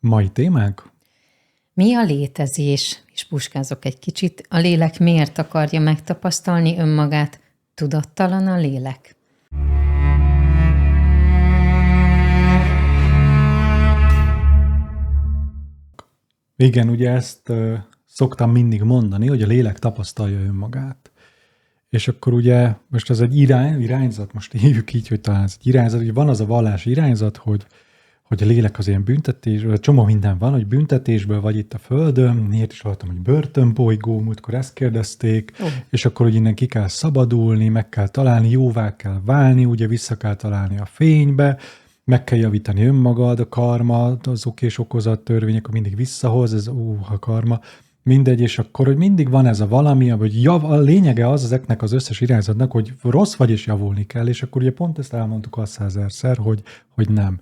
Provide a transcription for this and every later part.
Mai témánk? Mi a létezés? És puskázok egy kicsit. A lélek miért akarja megtapasztalni önmagát? Tudattalan a lélek? Igen, ugye ezt szoktam mindig mondani, hogy a lélek tapasztalja önmagát. És akkor ugye, most ez egy irányzat, most hívjuk így, hogy talán ez egy irányzat, hogy van az a vallási irányzat, hogy a lélek az ilyen büntetés, vagy csomó minden van, hogy büntetésből vagy itt a Földön, miért is hallottam, hogy börtönbolygó, múltkor ezt kérdezték, és akkor, hogy innen ki kell szabadulni, meg kell találni, jóvá kell válni, ugye vissza kell találni a fénybe, meg kell javítani önmagad, a karma, az ok és okozat törvények, mindig visszahoz, ez a karma, mindegy, és akkor, hogy mindig van ez a valami, hogy a lényege az ezeknek az összes irányzatnak, hogy rossz vagy és javulni kell, és akkor ugye pont ezt elmondtuk 100-szer, hogy nem.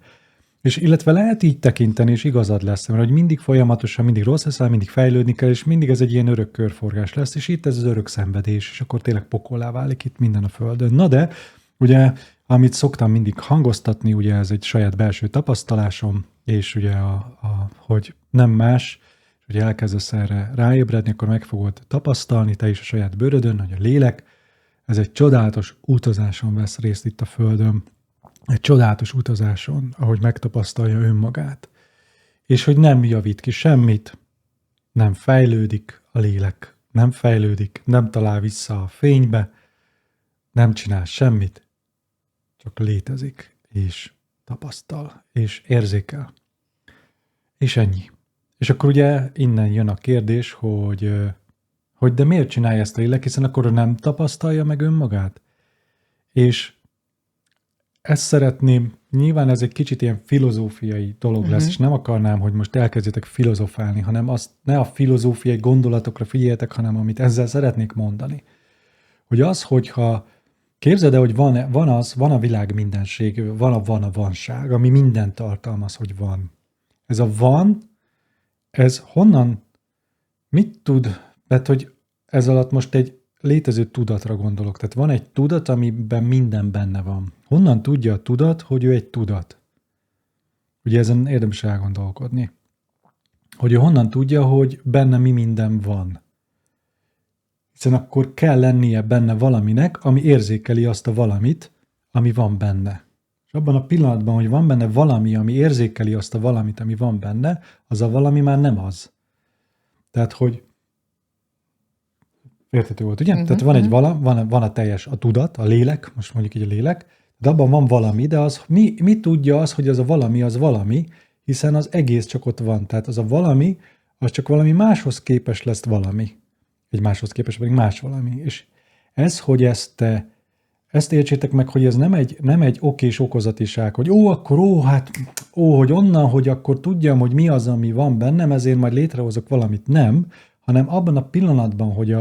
És illetve lehet így tekinteni, és igazad lesz, mert hogy mindig folyamatosan, mindig rossz leszel, mindig fejlődni kell, és mindig ez egy ilyen örök körforgás lesz, és itt ez az örök szenvedés, és akkor tényleg pokollá válik itt minden a Földön. Na de, ugye, amit szoktam mindig hangoztatni, ugye ez egy saját belső tapasztalásom, és ugye, hogy nem más, és ugye elkezdesz erre ráébredni, akkor meg fogod tapasztalni te is a saját bőrödön, hogy a lélek, ez egy csodálatos utazáson vesz részt itt a Földön, egy csodálatos utazáson, ahogy megtapasztalja önmagát. És hogy nem javít ki semmit, nem fejlődik a lélek, nem fejlődik, nem talál vissza a fénybe, nem csinál semmit, csak létezik, és tapasztal, és érzékel. És ennyi. És akkor ugye innen jön a kérdés, hogy de miért csinálja ezt a lélek, hiszen akkor nem tapasztalja meg önmagát? És ezt szeretném, nyilván ez egy kicsit ilyen filozófiai dolog lesz, és nem akarnám, hogy most elkezdjetek filozofálni, hanem azt ne a filozófiai gondolatokra figyeljetek, hanem amit ezzel szeretnék mondani. Hogy az, hogyha képzeld el, hogy van a világ mindenség, van a vanság, ami mindent tartalmaz, hogy van. Ez a van, ez honnan, mit tud, tehát hogy ez alatt most egy létező tudatra gondolok. Tehát van egy tudat, amiben minden benne van. Honnan tudja a tudat, hogy ő egy tudat? Ugye ezen érdemes elgondolkodni. Hogy ő honnan tudja, hogy benne mi minden van. Hiszen akkor kell lennie benne valaminek, ami érzékeli azt a valamit, ami van benne. És abban a pillanatban, hogy van benne valami, ami érzékeli azt a valamit, ami van benne, az a valami már nem az. Tehát, hogy érthető volt, ugye? Tehát van egy van a teljes, a tudat, a lélek, most mondjuk így a lélek, de abban van valami, de az mi tudja az, hogy az a valami, hiszen az egész csak ott van. Tehát az a valami, az csak valami máshoz képes lesz valami. Egy máshoz képes pedig más valami. És ez, hogy ezt értsétek meg, hogy ez nem egy ok és okozatiság, hogy hogy onnan, hogy akkor tudjam, hogy mi az, ami van bennem, ezért majd létrehozok valamit. Nem, hanem abban a pillanatban, hogy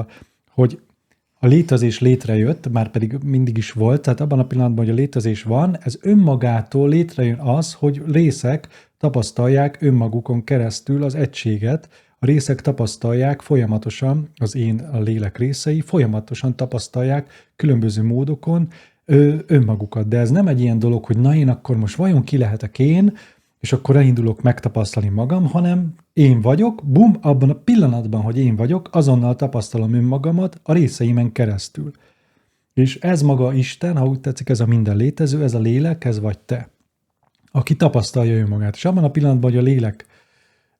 a létezés létrejött, már pedig mindig is volt, tehát abban a pillanatban, hogy a létezés van, ez önmagától létrejön az, hogy részek tapasztalják önmagukon keresztül az egységet, a részek tapasztalják folyamatosan, a lélek részei folyamatosan tapasztalják különböző módokon önmagukat. De ez nem egy ilyen dolog, hogy na én akkor most vajon ki lehetek én, és akkor elindulok megtapasztalni magam, hanem én vagyok, bum, abban a pillanatban, hogy én vagyok, azonnal tapasztalom önmagamat a részeimen keresztül. És ez maga Isten, ha úgy tetszik, ez a minden létező, ez a lélek, ez vagy te, aki tapasztalja önmagát. És abban a pillanatban, hogy a lélek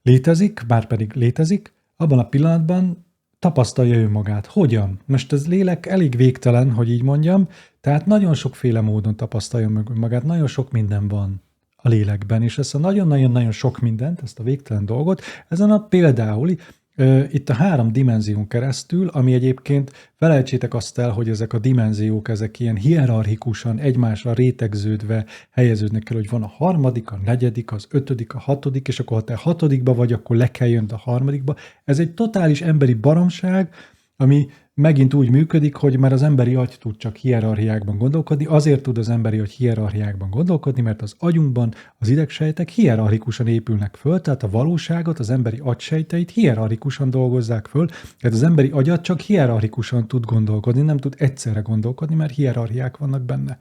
létezik, bár pedig létezik, abban a pillanatban tapasztalja önmagát. Hogyan? Most ez lélek elég végtelen, hogy így mondjam, tehát nagyon sokféle módon tapasztalja meg önmagát, nagyon sok minden van a lélekben, és ezt a nagyon-nagyon-nagyon sok mindent, ezt a végtelen dolgot, ezen a például itt a 3 dimenzión keresztül, ami egyébként felejtsétek azt el, hogy ezek a dimenziók, ezek ilyen hierarchikusan egymásra rétegződve helyeződnek el, hogy van a 3., a 4., az 5., a 6., és akkor ha te 6. vagy, akkor le kell jönned a 3. Ez egy totális emberi baromság, ami megint úgy működik, hogy már az emberi agy tud csak hierarchiákban gondolkodni, azért tud az emberi agy hierarchiákban gondolkodni, mert az agyunkban az idegsejtek hierarchikusan épülnek föl, tehát a valóságot, az emberi agysejteit hierarchikusan dolgozzák föl, tehát az emberi agyat csak hierarchikusan tud gondolkodni, nem tud egyszerre gondolkodni, mert hierarchiák vannak benne.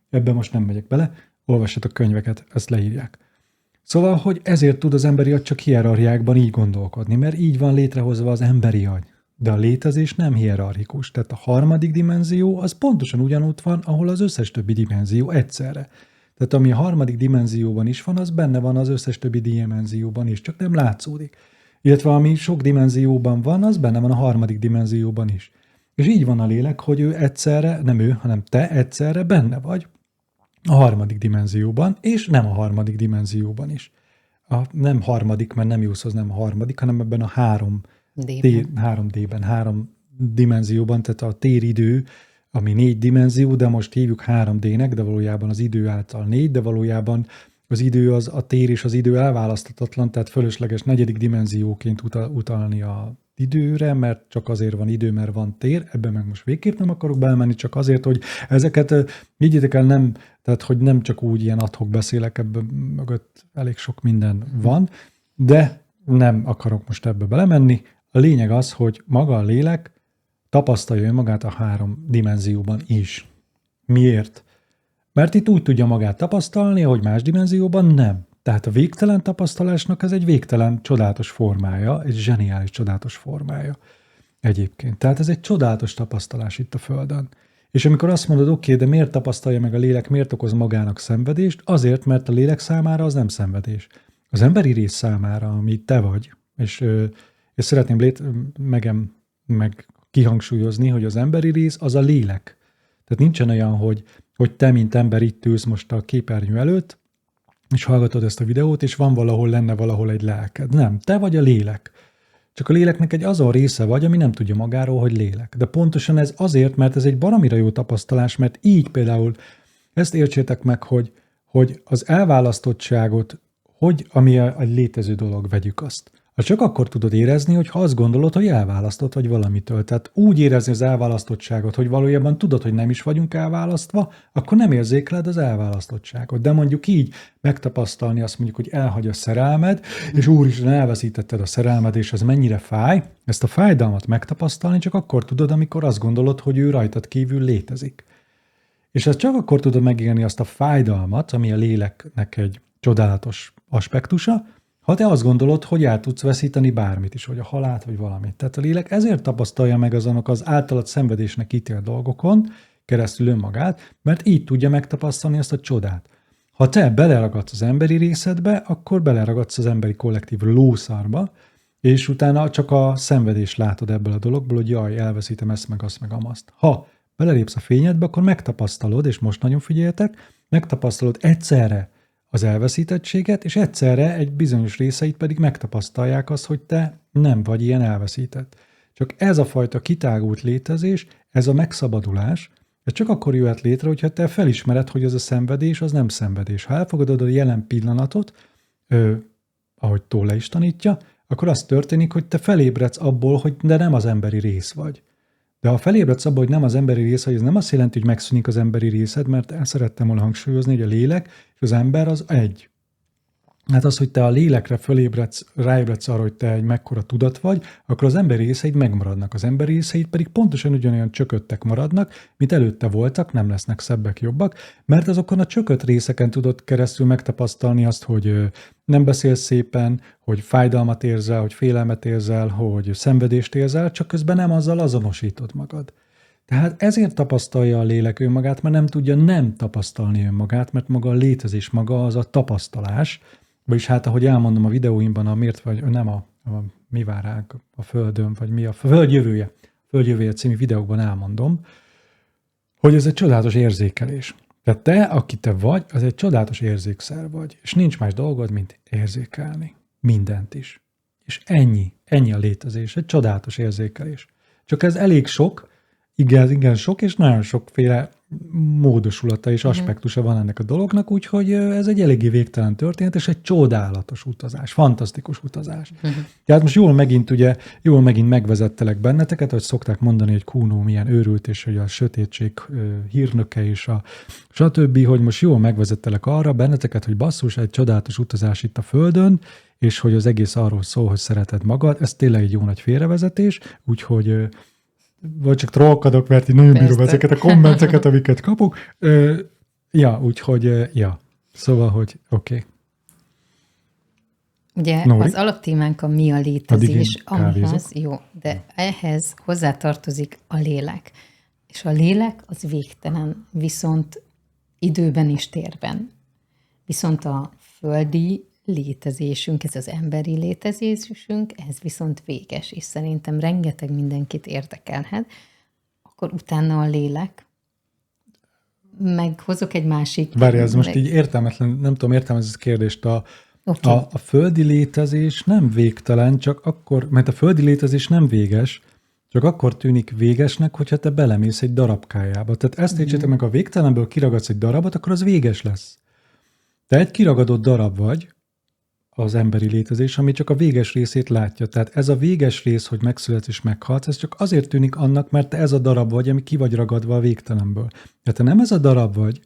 Ebben most nem megyek bele, olvassatok könyveket, ezt leírják. Szóval, hogy ezért tud az emberi agy csak hierarchiákban így gondolkodni, mert így van létrehozva az emberi agy. De a létezés nem hierarchikus. Tehát a harmadik dimenzió az pontosan ugyanott van, ahol az összes többi dimenzió egyszerre. Tehát ami a harmadik dimenzióban is van, az benne van az összes többi dimenzióban is, csak nem látszódik. Illetve ami sok dimenzióban van, az benne van a harmadik dimenzióban is. És így van a lélek, hogy ő egyszerre, nem ő, hanem te egyszerre benne vagy a harmadik dimenzióban, és nem a harmadik dimenzióban is. Nem harmadik, mert nem Jószhoz nem a harmadik, hanem ebben a 3D-ben, 3 dimenzióban, tehát a téridő, ami 4 dimenzió, de most hívjuk 3D-nek, de valójában az idő által 4, de valójában az idő, a tér és az idő elválaszthatatlan, tehát fölösleges negyedik dimenzióként utalni a időre, mert csak azért van idő, mert van tér, ebben meg most végképp nem akarok belemenni, csak azért, hogy ezeket higgyétek el, nem, tehát hogy nem csak úgy ilyen ad hoc beszélek, ebben mögött elég sok minden van, de nem akarok most ebbe belemenni. A lényeg az, hogy maga a lélek tapasztalja önmagát a 3 dimenzióban is. Miért? Mert itt úgy tudja magát tapasztalni, hogy más dimenzióban nem. Tehát a végtelen tapasztalásnak ez egy végtelen csodálatos formája, egy zseniális csodálatos formája egyébként. Tehát ez egy csodálatos tapasztalás itt a Földön. És amikor azt mondod, oké, de miért tapasztalja meg a lélek, miért okoz magának szenvedést? Azért, mert a lélek számára az nem szenvedés. Az emberi rész számára, ami te vagy, és szeretném meg kihangsúlyozni, hogy az emberi rész az a lélek. Tehát nincsen olyan, hogy te, mint ember itt ülsz most a képernyő előtt, és hallgatod ezt a videót, és lenne valahol egy lelked. Nem, te vagy a lélek. Csak a léleknek egy azon része vagy, ami nem tudja magáról, hogy lélek. De pontosan ez azért, mert ez egy baromira jó tapasztalás, mert így például ezt értsétek meg, hogy az elválasztottságot, ami egy létező dolog, vegyük azt. Csak akkor tudod érezni, hogy ha azt gondolod, hogy elválasztott vagy valamitől. Tehát úgy érezni az elválasztottságot, hogy valójában tudod, hogy nem is vagyunk elválasztva, akkor nem érzékeled az elválasztottságot. De mondjuk így megtapasztalni azt mondjuk, hogy elhagy a szerelmed, és úristen, elveszítetted a szerelmed, és ez mennyire fáj, ezt a fájdalmat megtapasztalni csak akkor tudod, amikor azt gondolod, hogy ő rajtad kívül létezik. És ezt csak akkor tudod megélni azt a fájdalmat, ami a léleknek egy csodálatos aspektusa, ha te azt gondolod, hogy el tudsz veszíteni bármit is, vagy a halált, vagy valamit. Tehát a lélek ezért tapasztalja meg azonok az általad szenvedésnek ítélt dolgokon keresztül önmagát, mert így tudja megtapasztalni ezt a csodát. Ha te beleragadsz az emberi részedbe, akkor beleragadsz az emberi kollektív lószarba, és utána csak a szenvedést látod ebből a dologból, hogy jaj, elveszítem ezt, meg azt, meg amazt. Ha belerépsz a fényedbe, akkor megtapasztalod, és most nagyon figyeljetek, megtapasztalod egyszerre az elveszítettséget, és egyszerre egy bizonyos részeit pedig megtapasztalják azt, hogy te nem vagy ilyen elveszített. Csak ez a fajta kitágult létezés, ez a megszabadulás, ez csak akkor jöhet létre, hogyha te felismered, hogy ez a szenvedés, az nem szenvedés. Ha elfogadod a jelen pillanatot, ahogy Tolle is tanítja, akkor az történik, hogy te felébredsz abból, hogy de nem az emberi rész vagy. De ha felébredsz abból, hogy nem az emberi rész, hogy ez nem azt jelenti, hogy megszűnik az emberi részed, mert el szerettem volna hangsúlyozni, hogy a lélek és az ember az egy. Hát az, hogy te a lélekre fölébredsz, ráébredsz arra, hogy te egy mekkora tudat vagy, akkor az emberi részeid megmaradnak. Az emberi részeid pedig pontosan ugyanolyan csököttek maradnak, mint előtte voltak, nem lesznek szebbek, jobbak, mert azokon a csökött részeken tudod keresztül megtapasztalni azt, hogy nem beszélsz szépen, hogy fájdalmat érzel, hogy félelmet érzel, hogy szenvedést érzel, csak közben nem azzal azonosítod magad. Tehát ezért tapasztalja a lélek önmagát, mert nem tudja nem tapasztalni önmagát, mert maga a létezés, maga az a tapasztalás, vagyis hát, ahogy elmondom a videóimban, mi vár ránk a Földön, vagy mi a Föld jövője című videókban elmondom, hogy ez egy csodálatos érzékelés. Tehát te, aki te vagy, az egy csodálatos érzékszer vagy, és nincs más dolgod, mint érzékelni. Mindent is. És ennyi a létezés, egy csodálatos érzékelés. Csak ez elég sok, igen sok, és nagyon sokféle módosulata és aspektusa van ennek a dolognak, úgyhogy ez egy eléggé végtelen történet, és egy csodálatos utazás, fantasztikus utazás. Tehát most jól megint megvezettelek benneteket, hogy szokták mondani, hogy Kuno milyen őrült, és hogy a sötétség hírnöke, és a stb., hogy most jól megvezettelek arra benneteket, hogy basszus, egy csodálatos utazás itt a Földön, és hogy az egész arról szól, hogy szereted magad, ez tényleg egy jó nagy félrevezetés, úgyhogy vagy csak trollkodok, mert én nagyon bírom ezeket a kommenteket, amiket kapok. Úgyhogy, szóval, hogy oké. Ugye Nóri? az alaptémánk a mi a létezés, Addig én amihez, kávézok. jó, de ehhez hozzátartozik a lélek. És a lélek az végtelen, viszont időben és térben. Viszont a földi létezésünk, ez az emberi létezésünk, ez viszont véges, és szerintem rengeteg mindenkit érdekelhet. Akkor utána a lélek, meghozok egy másik... Várj, ez most így értelmetlen, nem tudom értelmezni ezt a kérdést. Okay. A földi létezés nem végtelen, csak akkor, mert a földi létezés nem véges, csak akkor tűnik végesnek, hogyha te belemész egy darabkájába. Tehát ezt értsétek meg, ha végtelenből kiragadsz egy darabot, akkor az véges lesz. Te egy kiragadott darab vagy, az emberi létezés, ami csak a véges részét látja. Tehát ez a véges rész, hogy megszületsz és meghalsz, ez csak azért tűnik annak, mert te ez a darab vagy, ami ki vagy ragadva a végtelenből. Tehát te nem ez a darab vagy,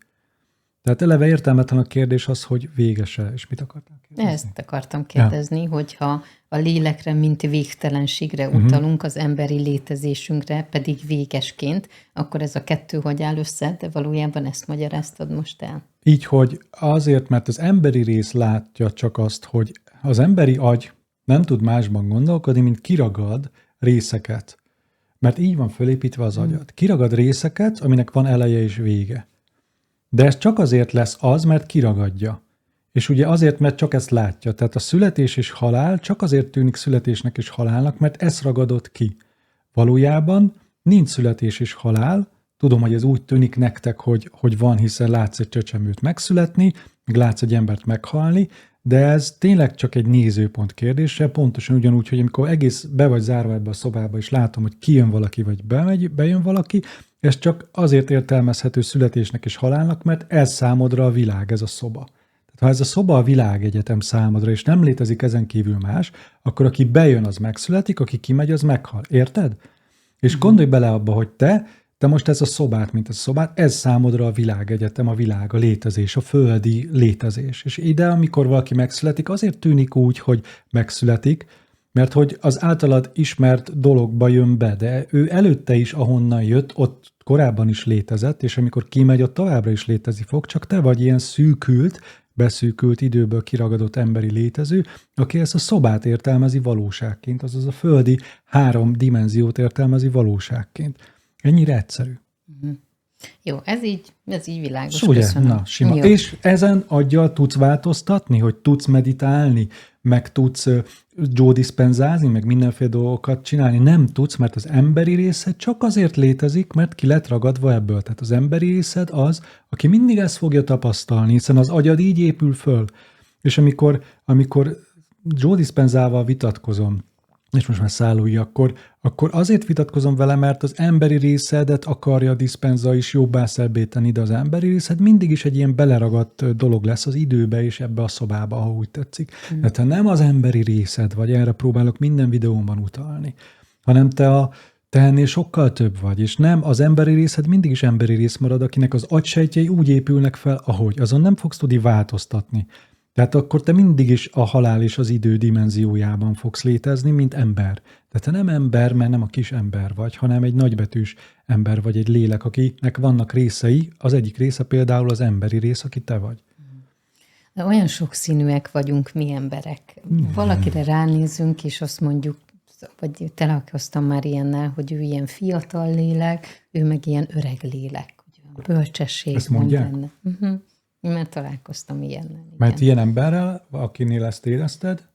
tehát eleve értelmetlen a kérdés az, hogy véges-e, és mit akartál kérdezni? Ezt akartam kérdezni, hogyha a lélekre, mint végtelenségre utalunk, az emberi létezésünkre pedig végesként, akkor ez a kettő hogy áll össze, de valójában ezt magyaráztad most el. Így, hogy azért, mert az emberi rész látja csak azt, hogy az emberi agy nem tud másban gondolkodni, mint kiragad részeket. Mert így van fölépítve az agyad. Kiragad részeket, aminek van eleje és vége. De ez csak azért lesz az, mert kiragadja. És ugye azért, mert csak ezt látja. Tehát a születés és halál csak azért tűnik születésnek és halálnak, mert ezt ragadott ki. Valójában nincs születés és halál. Tudom, hogy ez úgy tűnik nektek, hogy van, hiszen látsz egy csecsemőt megszületni, meg látsz egy embert meghalni, de ez tényleg csak egy nézőpont kérdése, pontosan ugyanúgy, hogy amikor egész be vagy zárva ebbe a szobába, és látom, hogy kijön valaki, vagy bejön valaki, ez csak azért értelmezhető születésnek és halálnak, mert ez számodra a világ, ez a szoba. Tehát ha ez a szoba a világegyetem számodra, és nem létezik ezen kívül más, akkor aki bejön, az megszületik, aki kimegy, az meghal. Érted? És gondolj bele abba, hogy te most ez a szobát, mint ez a szobát, ez számodra a világegyetem, a világ, a létezés, a földi létezés. És ide, amikor valaki megszületik, azért tűnik úgy, hogy megszületik, mert hogy az általad ismert dologba jön be, de ő előtte is, ahonnan jött, ott korábban is létezett, és amikor kimegy, ott továbbra is létezni fog, csak te vagy ilyen szűkült, beszűkült időből kiragadott emberi létező, aki ezt a szobát értelmezi valóságként, azaz a földi 3 dimenziót értelmezi valóságként. Ennyire egyszerű. Jó, ez így világos. Ugye? Köszönöm. Na, sima. Jó. És ezen aggyal tudsz változtatni, hogy tudsz meditálni, meg tudsz Joe Dispenzázni, meg mindenféle dolgokat csinálni. Nem tudsz, mert az emberi részed csak azért létezik, mert ki lett ragadva ebből. Tehát az emberi részed az, aki mindig ezt fogja tapasztalni, hiszen az agyad így épül föl. És amikor Joe Dispenzával vitatkozom, és most már szállói, akkor azért vitatkozom vele, mert az emberi részedet akarja a Dispenza is jobbá szebbé tenni, de az emberi részed mindig is egy ilyen beleragadt dolog lesz az időbe és ebbe a szobába, ha úgy tetszik. De te nem az emberi részed vagy, erre próbálok minden videómban utalni, hanem te ennél sokkal több vagy, és nem, az emberi részed mindig is emberi rész marad, akinek az agysejtjei úgy épülnek fel, ahogy. Azon nem fogsz tudni változtatni. Tehát akkor te mindig is a halál és az idő dimenziójában fogsz létezni, mint ember. De te nem ember, mert nem a kis ember vagy, hanem egy nagybetűs ember vagy, egy lélek, akinek vannak részei. Az egyik része például az emberi rész, aki te vagy. De olyan sokszínűek vagyunk mi emberek. Valakire ránézünk, és azt mondjuk, vagy találkoztam már ilyennel, hogy ő ilyen fiatal lélek, ő meg ilyen öreg lélek. Bölcsesség Ezt van mondják? benne. Mert találkoztam ilyennel. Igen. Mert ilyen emberrel, akinél ezt érezted?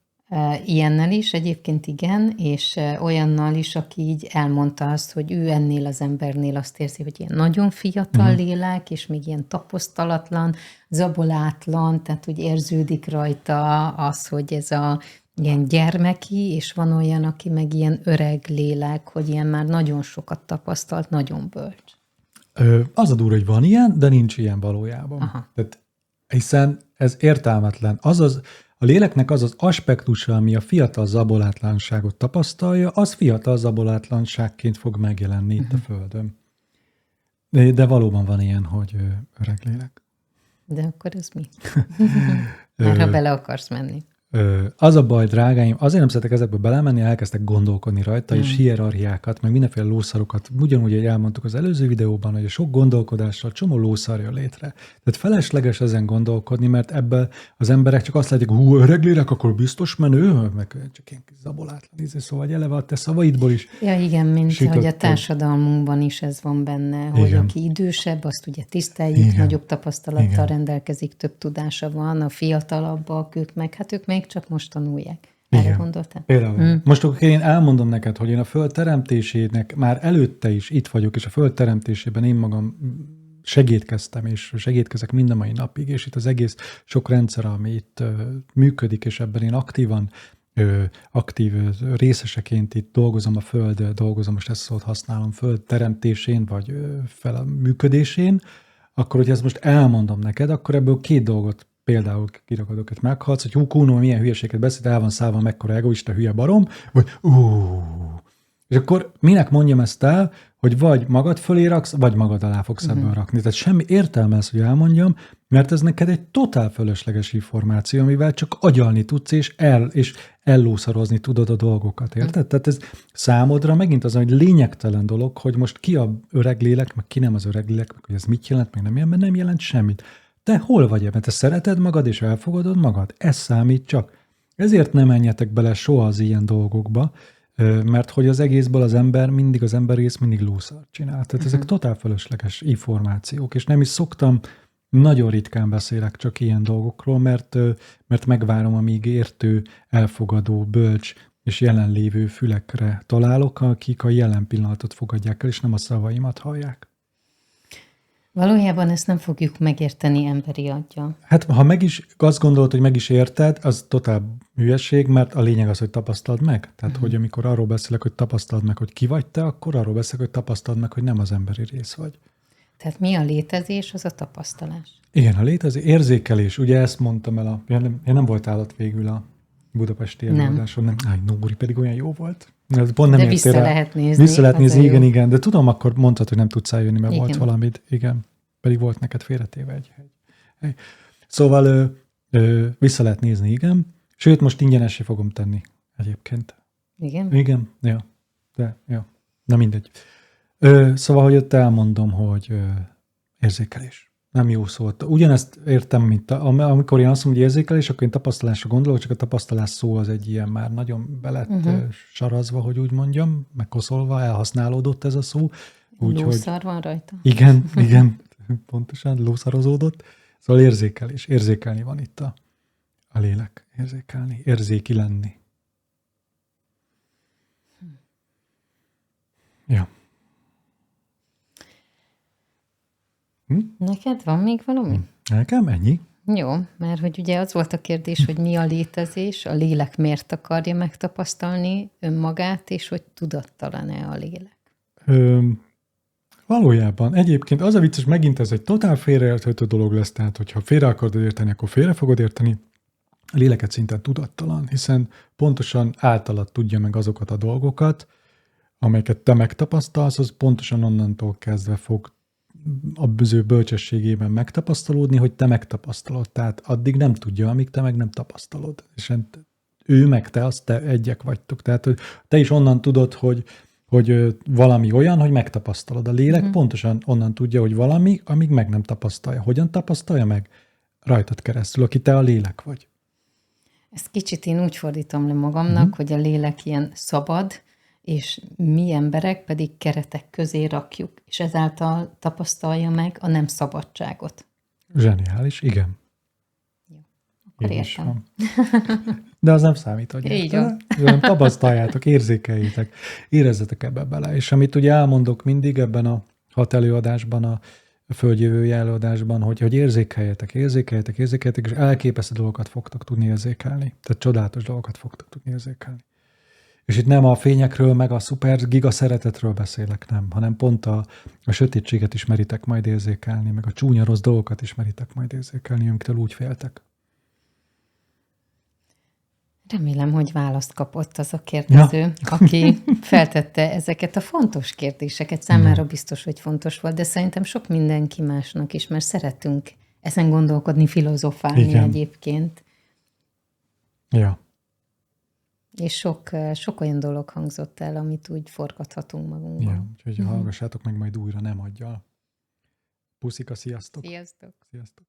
Ilyennel is egyébként igen, és olyannal is, aki így elmondta azt, hogy ő ennél az embernél azt érzi, hogy ilyen nagyon fiatal lélek, és még ilyen tapasztalatlan, zabolátlan, tehát úgy érződik rajta az, hogy ez a ilyen gyermeki, és van olyan, aki meg ilyen öreg lélek, hogy ilyen már nagyon sokat tapasztalt, nagyon bölcs. Az a durva, hogy van ilyen, de nincs ilyen valójában. Aha. Tehát, hiszen ez értelmetlen. A léleknek az az aspektusa, ami a fiatal zabolátlanságot tapasztalja, az fiatal zabolátlanságként fog megjelenni itt a Földön. De valóban van ilyen, hogy öreg lélek. De akkor ez mi? Már ha bele akarsz menni. Az a baj, drágáim, azért nem szeretek ezekbe belemenni, elkezdtek gondolkodni rajta, és hierarchiákat, meg mindenféle lószarokat, ugyanúgy, hogy elmondtuk az előző videóban, hogy a sok gondolkodással csomó lószar jön létre. Tehát felesleges ezen gondolkodni, mert ebből az emberek csak azt látják, öreg lélek, akkor biztos menő, meg csak ilyen kis zabolátlan ízé, szóval eleve a te szavaidból is. Ja, igen, mint sütötted. hogy a társadalmunkban is ez van benne, hogy Igen. aki idősebb, azt ugye tiszteljük, Igen. nagyobb tapasztalattal Igen. rendelkezik, több tudása van, a fiatalabbak, ők meg, hát ők még csak most tanulják. Erre Igen. gondoltál? Például. Most akkor én elmondom neked, hogy én a föld teremtésének már előtte is itt vagyok, és a föld teremtésében én magam segítkeztem, és segítkezek mind a mai napig, és itt az egész sok rendszer, ami itt működik, és ebben én aktív részeseként itt dolgozom a föld, dolgozom, most ezt szót használom, föld teremtésén, vagy fel működésén, akkor, hogy ezt most elmondom neked, akkor ebből két dolgot például kiragadok, hogy meghalsz, hogy Kuno, milyen hülyeséget beszél, el van szállva, mekkora egoista hülye barom, vagy és akkor minek mondjam ezt el, hogy vagy magad fölé raksz, vagy magad alá fogsz ebből rakni. Tehát semmi értelme ez, hogy elmondjam, mert ez neked egy totál fölösleges információ, amivel csak agyalni tudsz, és ellószarozni tudod a dolgokat, érted? Tehát ez számodra megint az, hogy lényegtelen dolog, hogy most ki a öreg lélek, meg ki nem az öreg lélek, meg hogy ez mit jelent, meg nem jelent, mert nem jelent semmit. Te hol vagy ebben? Te szereted magad, és elfogadod magad? Ez számít csak. Ezért nem menjetek bele soha az ilyen dolgokba, mert hogy az egészből az emberész mindig lószart csinál. Tehát ezek totál fölösleges információk, és nem is szoktam, nagyon ritkán beszélek csak ilyen dolgokról, mert megvárom, amíg értő, elfogadó, bölcs és jelenlévő fülekre találok, akik a jelen pillanatot fogadják el, és nem a szavaimat hallják. Valójában ezt nem fogjuk megérteni emberi aggyal. Hát, ha meg is azt gondolod, hogy meg is érted, az totál hülyeség, mert a lényeg az, hogy tapasztald meg. Tehát, hogy amikor arról beszélek, hogy tapasztald meg, hogy ki vagy te, akkor arról beszélek, hogy tapasztald meg, hogy nem az emberi rész vagy. Tehát mi a létezés, az a tapasztalás. Igen, a létező érzékelés. Ugye ezt mondtam el, én nem voltál ott végül a budapesti előadáson. Nem. Nóri pedig olyan jó volt. Pont nem de vissza rá. lehet nézni. Vissza lehet nézni, igen. De tudom, akkor mondtad, hogy nem tudsz eljönni, mert volt valamit. Igen. Pedig volt neked félretéve egy hely. Szóval vissza lehet nézni, igen. Sőt, most ingyenessé fogom tenni egyébként. Igen? Igen, ja. De, ja. Na mindegy. Szóval, hogy ott elmondom, hogy érzékelés. Nem jó szó. Ugyanezt értem, mint amikor én azt mondom, hogy érzékelés, akkor én tapasztalásra gondolok, csak a tapasztalás szó az egy ilyen már nagyon belett sarazva, hogy úgy mondjam, megkoszolva, elhasználódott ez a szó. Lószar van rajta. Igen, pontosan, lószarozódott. Szóval érzékelés. Érzékelni van itt a lélek. Érzékelni. Érzéki lenni. Ja. Neked van még valami? Nekem ennyi. Jó, mert hogy ugye az volt a kérdés, hogy mi a létezés, a lélek miért akarja megtapasztalni önmagát, és hogy tudattalan-e a lélek? Valójában. Egyébként az a vicces, megint ez egy totál félreérthető dolog lesz, tehát hogyha félre akarod érteni, akkor félre fogod érteni. A léleket szinte tudattalan, hiszen pontosan általad tudja meg azokat a dolgokat, amelyeket te megtapasztalsz, az pontosan onnantól kezdve fog a bűző bölcsességében megtapasztalódni, hogy te megtapasztalod. Tehát addig nem tudja, amíg te meg nem tapasztalod. És ő meg te, az te egyek vagytok. Tehát te is onnan tudod, hogy valami olyan, hogy megtapasztalod. A lélek pontosan onnan tudja, hogy valami, amíg meg nem tapasztalja. Hogyan tapasztalja meg? Rajtad keresztül, aki te a lélek vagy. Ezt kicsit én úgy fordítom le magamnak, hogy a lélek ilyen szabad, és mi emberek pedig keretek közé rakjuk, és ezáltal tapasztalja meg a nem szabadságot. Zseniális, igen. Jó, akkor értem. De az nem számít, hogy így van. Tapasztaljátok, érzékeljétek, érezzetek ebbe bele. És amit ugye elmondok mindig ebben a 6 előadásban, a földjövője előadásban, hogy érzékeljetek, és elképesztő dolgokat fogtok tudni érzékelni. Tehát csodálatos dolgokat fogtok tudni érzékelni. És itt nem a fényekről, meg a szuper giga szeretetről beszélek, nem, hanem pont a sötétséget is meritek majd érzékelni, meg a csúnya rossz dolgokat is meritek majd érzékelni, amiktől úgy féltek. Remélem, hogy választ kapott az a kérdező, aki feltette ezeket a fontos kérdéseket. Számára biztos, hogy fontos volt, de szerintem sok mindenki másnak is, mert szeretünk ezen gondolkodni, filozofálni egyébként. Ja. És sok olyan dolog hangzott el, amit úgy forgathatunk magunkban. Ja, úgyhogy hallgassátok meg majd újra, nem aggyal. Puszika, sziasztok! Sziasztok! Sziasztok!